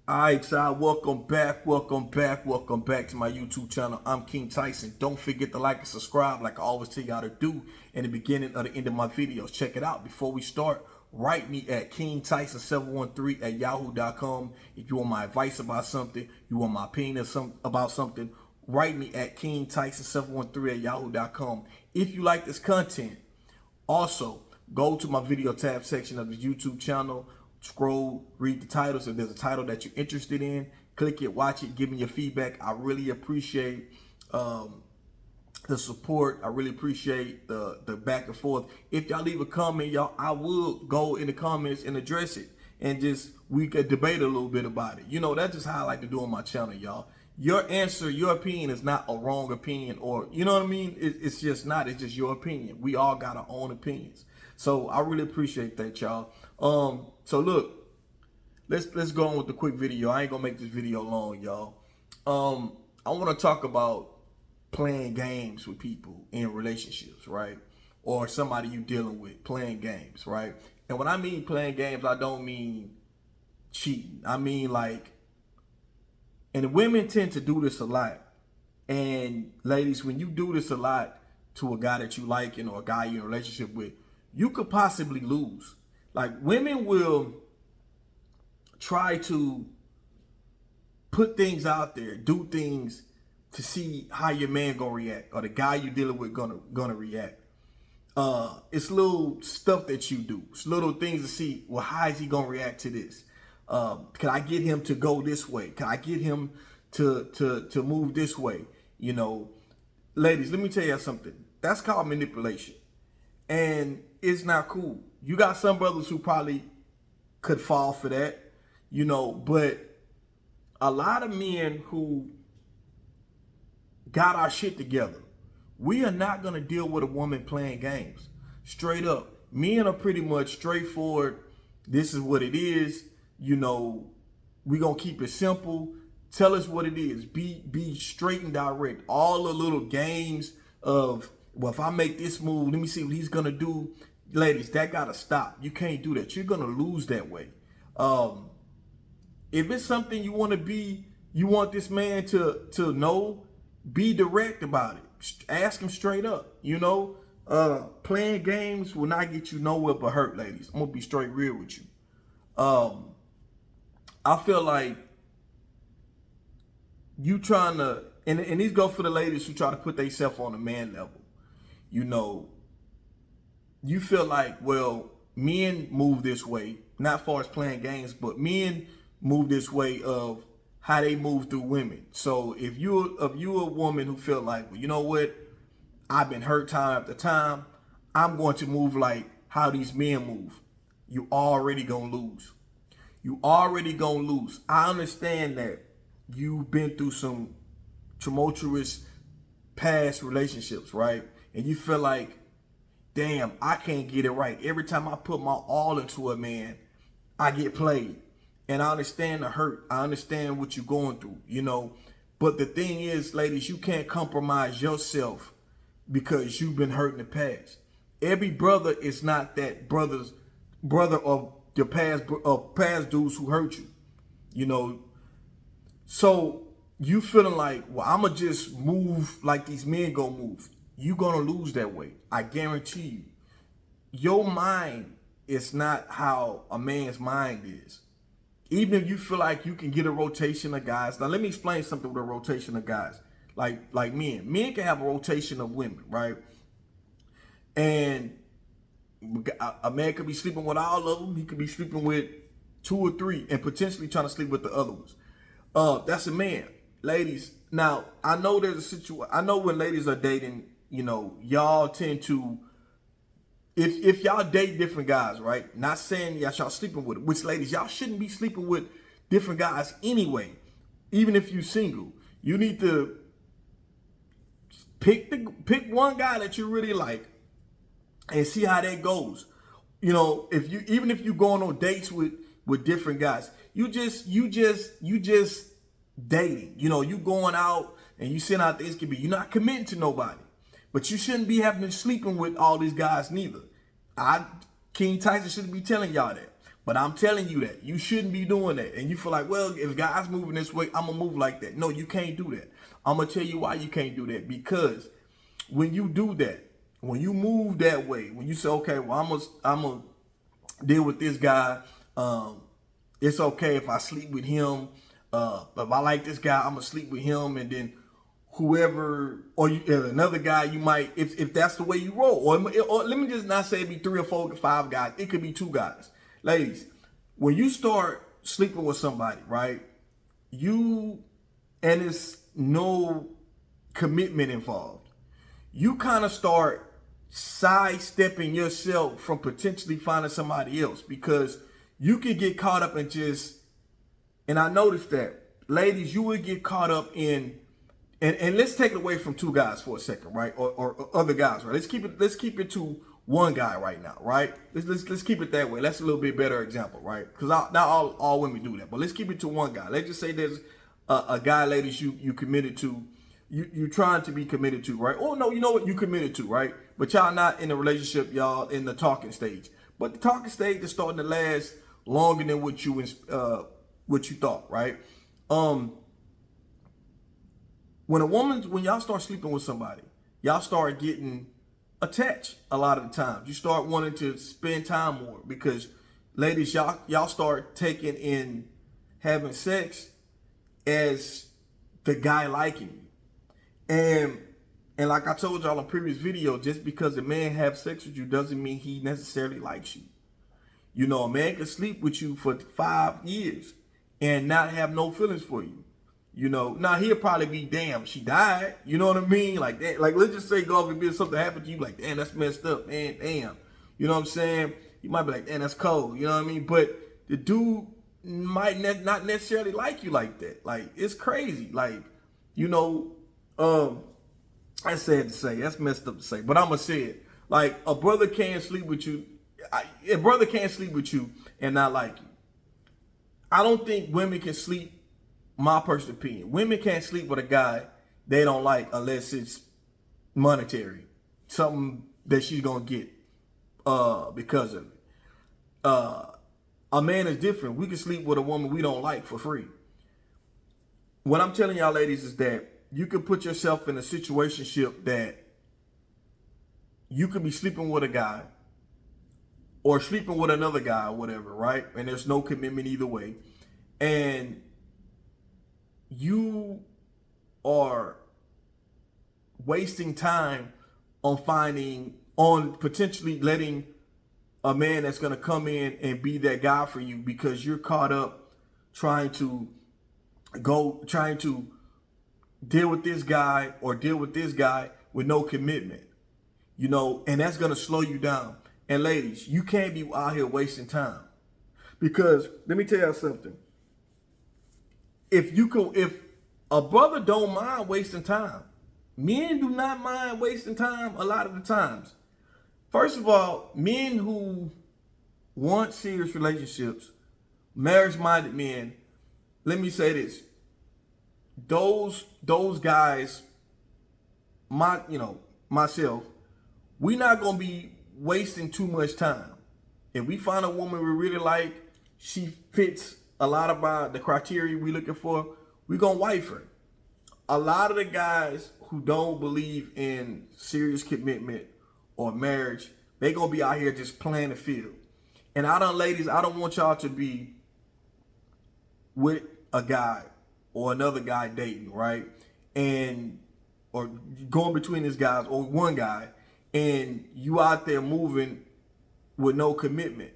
All right, y'all, welcome back to my YouTube channel. I'm King Tyson. Don't forget to like and subscribe like I always tell y'all to do in the beginning or the end of my videos. Check it out. Before we start, write me at KingTyson713@yahoo.com. If you want my advice about something, you want my opinion about something, write me at KingTyson713@yahoo.com. If you like this content, also go to my video tab section of the YouTube channel. Scroll, read the titles. If there's a title that you're interested in, click it, watch it, give me your feedback. I really appreciate the support. I really appreciate the back and forth. If y'all leave a comment, y'all, I will go in the comments and address it, and just we could debate a little bit about it. You know, that's just how I like to do on my channel, y'all. Your answer, your opinion is not a wrong opinion, or you know what I mean. It's just not. It's just your opinion. We all got our own opinions. So I really appreciate that, y'all. So look, let's go on with the quick video. I ain't gonna make this video long, y'all. I want to talk about playing games with people in relationships, right? Or somebody you dealing with playing games, right? And when I mean playing games, I don't mean cheating. I mean like, and women tend to do this a lot. And ladies, when you do this a lot to a guy that you like, or a guy you're in a relationship with, you could possibly lose. Like, women will try to put things out there, do things to see how your man gonna react, or the guy you dealing with gonna react. It's little stuff that you do. It's little things to see, well, how is he gonna react to this? Can I get him to go this way? Can I get him to move this way? You know, ladies, let me tell you something. That's called manipulation. And it's not cool. You got some brothers who probably could fall for that, but a lot of men who got our shit together, we are not going to deal with a woman playing games. Straight up. Men are pretty much straightforward. This is what it is. We going to keep it simple. Tell us what it is. Be straight and direct. All the little games of, well, if I make this move, let me see what he's going to do. Ladies, that got to stop. You can't do that. You're going to lose that way. If it's something you want to be, you want this man to know, be direct about it. Ask him straight up. Playing games will not get you nowhere but hurt, ladies. I'm going to be straight real with you. I feel like you trying to, and these go for the ladies who try to put themselves on a man level. You feel like, well, men move this way, not far as playing games, but men move this way of how they move through women. So if you're a woman who feel like, well, you know what, I've been hurt time after time, I'm going to move like how these men move, you already gonna lose. You already gonna lose. I understand that you've been through some tumultuous past relationships, right? And you feel like, damn, I can't get it right. Every time I put my all into a man, I get played. And I understand the hurt. I understand what you're going through, But the thing is, ladies, you can't compromise yourself because you've been hurt in the past. Every brother is not that brother of your past dudes who hurt you. So you feeling like, well, I'ma just move like these men gonna move. You're gonna lose that way. I guarantee you. Your mind is not how a man's mind is. Even if you feel like you can get a rotation of guys. Now let me explain something with a rotation of guys. Like men. Men can have a rotation of women, right? And a man could be sleeping with all of them. He could be sleeping with 2 or 3 and potentially trying to sleep with the other ones. That's a man. Ladies, now I know there's a situation. I know when ladies are dating, y'all tend to, if y'all date different guys, right? Not saying y'all sleeping with them, which ladies, y'all shouldn't be sleeping with different guys anyway. Even if you're single, you need to pick one guy that you really like and see how that goes. Even if you're going on dates with different guys, you just dating. You going out and you send out things can be. You're not committing to nobody. But you shouldn't be sleeping with all these guys neither. King Tyson shouldn't be telling y'all that. But I'm telling you that you shouldn't be doing that. And you feel like, well, if guys moving this way, I'm gonna move like that. No, you can't do that. I'm gonna tell you why you can't do that. Because when you do that, when you move that way, when you say, okay, well, I'm gonna deal with this guy. It's okay if I sleep with him. If I like this guy, I'm gonna sleep with him, and then whoever or another guy you might, if that's the way you roll, or let me just not say it be 3 or 4 or 5 guys. It could be 2 guys. Ladies, when you start sleeping with somebody, right? And it's no commitment involved. You kind of start sidestepping yourself from potentially finding somebody else, because you can get caught up in and I noticed that, ladies, you would get caught up in, and let's take it away from 2 guys for a second, right? Or other guys, right? Let's keep it to 1 guy right now, right? Let's keep it that way. That's a little bit better example, right? Because not all women do that, but let's keep it to 1 guy. Let's just say there's a guy, ladies, you committed to, you trying to be committed to, right? Oh no, you know what, you committed to, right? But y'all not in a relationship, y'all in the talking stage. But the talking stage is starting to last longer than what you thought, right? When y'all start sleeping with somebody, y'all start getting attached a lot of the times. You start wanting to spend time more, because ladies, y'all start taking in having sex as the guy liking you. And like I told y'all in a previous video, just because a man have sex with you doesn't mean he necessarily likes you. You know, a man can sleep with you for 5 years and not have no feelings for you. You know, now he'll probably be, damn, she died. You know what I mean? Like that. Like, let's just say, God forbid, something happened to you. Like, damn, that's messed up, man. Damn. You know what I'm saying? You might be like, damn, that's cold. You know what I mean? But the dude might not necessarily like you like that. Like, it's crazy. Like, you know, that's sad to say. That's messed up to say. But I'm going to say it. Like, a brother can't sleep with you. A brother can't sleep with you and not like you. I don't think women can sleep. My personal opinion, women can't sleep with a guy they don't like unless it's monetary, something that she's gonna get because of it. A man is different. We can sleep with a woman we don't like for free. What I'm telling y'all, ladies, is that you can put yourself in a situationship that you could be sleeping with a guy or sleeping with another guy or whatever, right? And there's no commitment either way, and you are wasting time on potentially letting a man that's going to come in and be that guy for you, because you're caught up trying to deal with this guy or deal with this guy with no commitment, you know, and that's going to slow you down. And ladies, you can't be out here wasting time, because let me tell you something. If a brother don't mind wasting time, men do not mind wasting time a lot of the times. First of all, men who want serious relationships, marriage-minded men, let me say this. Those guys, myself, we're not gonna be wasting too much time. If we find a woman we really like, she fits a lot of the criteria we looking for, we're gonna wife her. A lot of the guys who don't believe in serious commitment or marriage, they gonna be out here just playing the field. And ladies, I don't want y'all to be with a guy or another guy dating, right? Or going between these guys or one guy, and you out there moving with no commitment.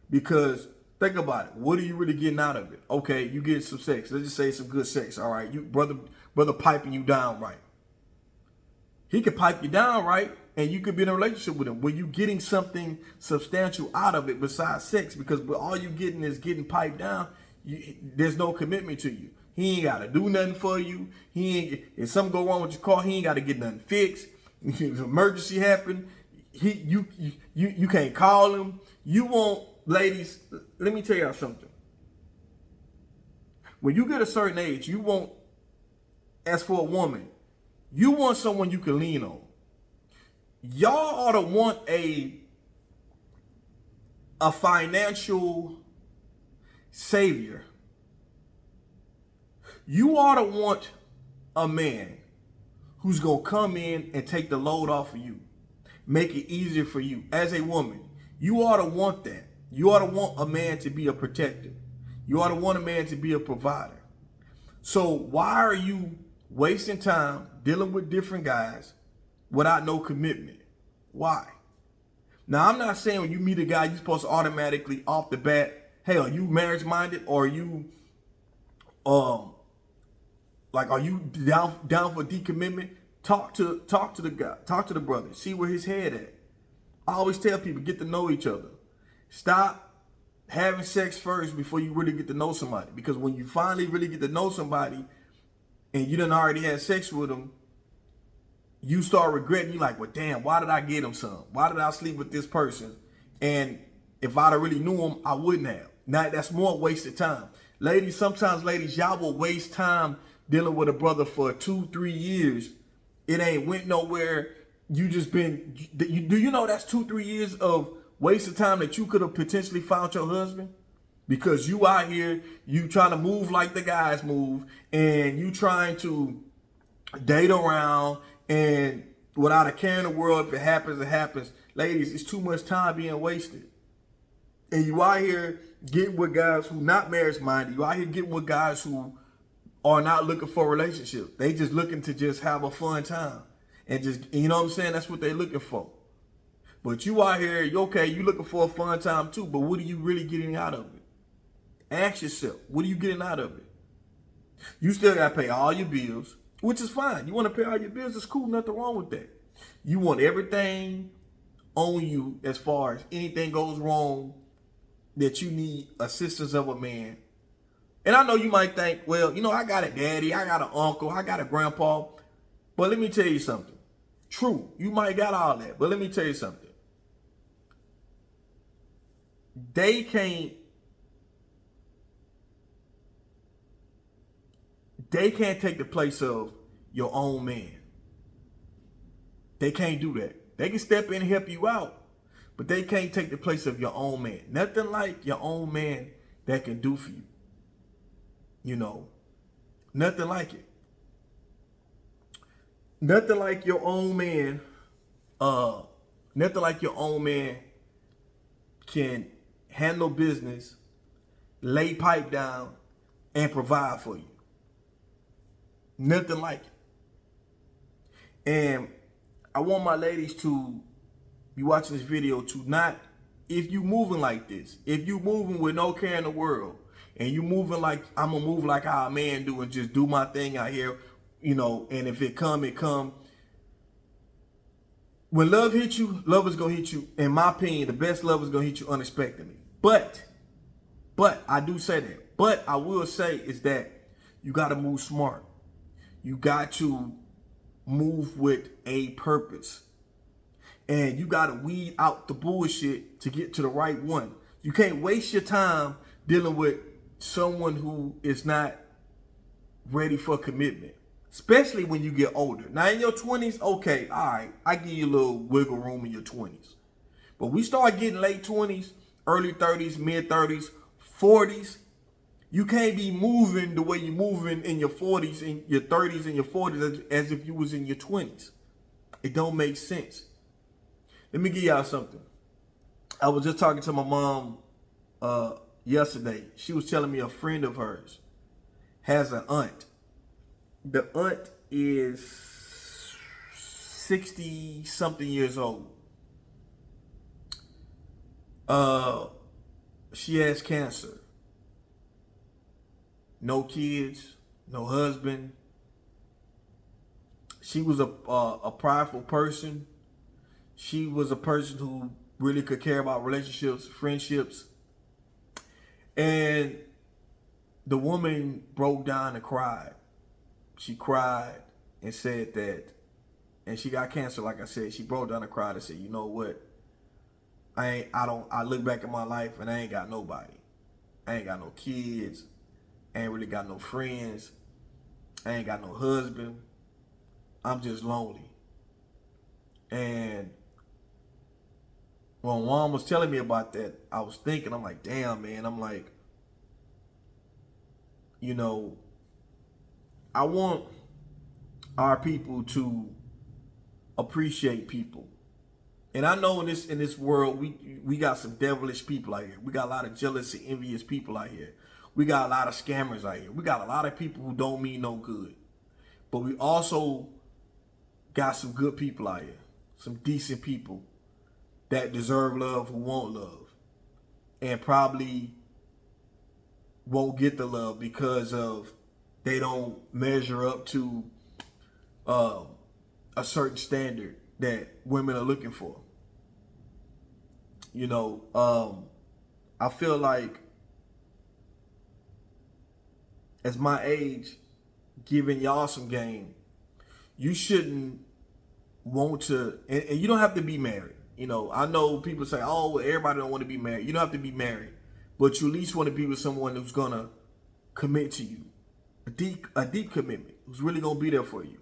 Because think about it. What are you really getting out of it? Okay, you get some sex. Let's just say some good sex. All right, you brother piping you down right. He could pipe you down right, and you could be in a relationship with him where you getting something substantial out of it besides sex. Because all you getting is getting piped down. There's no commitment to you. He ain't got to do nothing for you. If something go wrong with your car, he ain't got to get nothing fixed. If an emergency happen, you can't call him. You won't. Ladies, let me tell y'all something. When you get a certain age, you won't, as for a woman, you want someone you can lean on. Y'all ought to want a a financial savior, you ought to want a man who's going to come in and take the load off of you, make it easier for you. As a woman, you ought to want that. You ought to want a man to be a protector. You ought to want a man to be a provider. So why are you wasting time dealing with different guys without no commitment? Why? Now, I'm not saying when you meet a guy, you're supposed to automatically off the bat, hey, are you marriage minded, or are you are you down for decommitment? Talk to the guy, talk to the brother, see where his head at. I always tell people, get to know each other. Stop having sex first before you really get to know somebody. Because when you finally really get to know somebody and you done already had sex with them, you start regretting. You're like, well, damn, why did I get him some? Why did I sleep with this person? And if I'd have really knew him, I wouldn't have. Now, that's more wasted time. Ladies, sometimes, y'all will waste time dealing with a brother for 2-3 years. It ain't went nowhere. You just been, do you know that's 2-3 years of wasted time that you could have potentially found your husband? Because you out here, you trying to move like the guys move, and you trying to date around, and without a care in the world, if it happens, it happens. Ladies, it's too much time being wasted. And you out here getting with guys who not marriage minded. You out here getting with guys who are not looking for a relationship. They just looking to just have a fun time. And just, you know what I'm saying? That's what they're looking for. But you out here, you looking for a fun time too, but what are you really getting out of it? Ask yourself, what are you getting out of it? You still got to pay all your bills, which is fine. You want to pay all your bills, it's cool, nothing wrong with that. You want everything on you as far as anything goes wrong that you need assistance of a man. And I know you might think, well, I got a daddy, I got an uncle, I got a grandpa. But let me tell you something. True, you might got all that, but let me tell you something. They can't take the place of your own man. They can't do that. They can step in and help you out, but they can't take the place of your own man. Nothing like your own man that can do for you. Nothing like it. Nothing like your own man. Nothing like your own man can handle business, lay pipe down, and provide for you. Nothing like it. And I want my ladies to be watching this video to not, if you moving like this, if you moving with no care in the world, and you moving like I'm gonna move like how a man do and just do my thing out here, and if it come, it come. When love hits you, love is gonna hit you. In my opinion, the best love is gonna hit you unexpectedly. But I do say that. But I will say is that you gotta move smart. You got to move with a purpose. And you gotta weed out the bullshit to get to the right one. You can't waste your time dealing with someone who is not ready for commitment. Especially when you get older. Now in your 20s, okay, all right, I give you a little wiggle room in your 20s. But we start getting late 20s, early 30s, mid 30s, 40s. You can't be moving the way you're moving in your 40s, in your 30s, and your 40s as if you was in your 20s. It don't make sense. Let me give y'all something. I was just talking to my mom yesterday. She was telling me a friend of hers has an aunt. The aunt is 60-something years old. She has cancer. No kids, no husband. She was a prideful person. She was a person who really could care about relationships, friendships. And the woman broke down and cried. She cried and said that, and she got cancer, like I said. She broke down and cried and said, you know what? I look back at my life and I ain't got nobody. I ain't got no kids. I ain't really got no friends. I ain't got no husband. I'm just lonely. And when Juan was telling me about that, I was thinking, I'm like, damn, man. I'm like, you know, I want our people to appreciate people. And I know in this world, we got some devilish people out here. We got a lot of jealous and envious people out here. We got a lot of scammers out here. We got a lot of people who don't mean no good. But we also got some good people out here. Some decent people that deserve love, who want love. And probably won't get the love because of they don't measure up to a certain standard that women are looking for. You know, I feel like as my age, giving y'all some game, you shouldn't want to, and you don't have to be married. You know, I know people say, oh, well, everybody don't want to be married. You don't have to be married, but you at least want to be with someone who's gonna commit to you, a deep commitment, who's really gonna be there for you.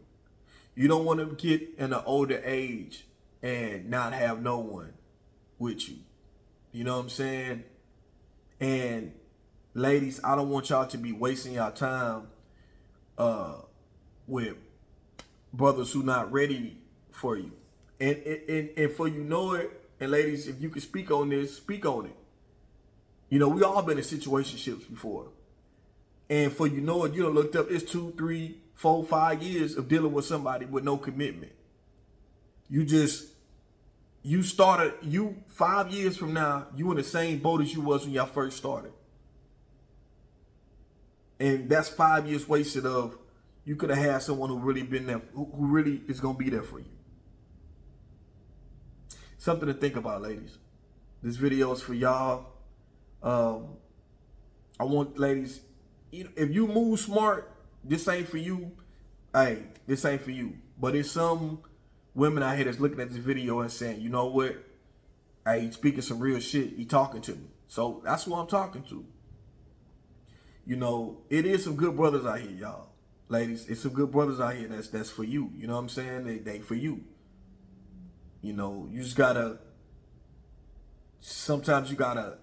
You don't want to get in an older age and not have no one with you. You know what I'm saying? And ladies, I don't want y'all to be wasting y'all time with brothers who not ready for you. And for you know it, and ladies, if you can speak on this, speak on it. You know, we all been in situationships before. And for you know it, you done looked up, it's 2, 3, 4, 5 years of dealing with somebody with no commitment. You started, 5 years from now, you in the same boat as you was when y'all first started. And that's 5 years wasted of, you could have had someone who really been there, who really is going to be there for you. Something to think about, ladies. This video is for y'all. I want, ladies, if you move smart, this ain't for you. Hey, this ain't for you. But there's some women out here that's looking at this video and saying, you know what? Hey, he's speaking some real shit. He talking to me. So that's who I'm talking to. You know, it is some good brothers out here, y'all. Ladies, it's some good brothers out here that's for you. You know what I'm saying? They for you. You know, you just gotta, sometimes you gotta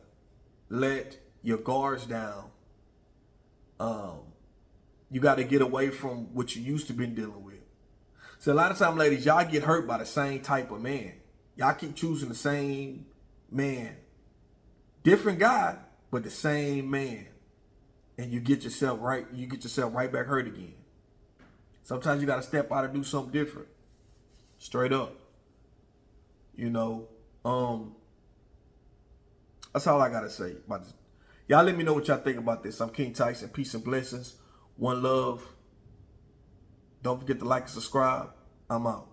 let your guards down. You gotta get away from what you used to been dealing with. So a lot of times, ladies, y'all get hurt by the same type of man. Y'all keep choosing the same man. Different guy, but the same man. And you get yourself right back hurt again. Sometimes you gotta step out and do something different. Straight up. You know, that's all I gotta say about this. Y'all let me know what y'all think about this. I'm King Tyson. Peace and blessings. One love. Don't forget to like and subscribe. I'm out.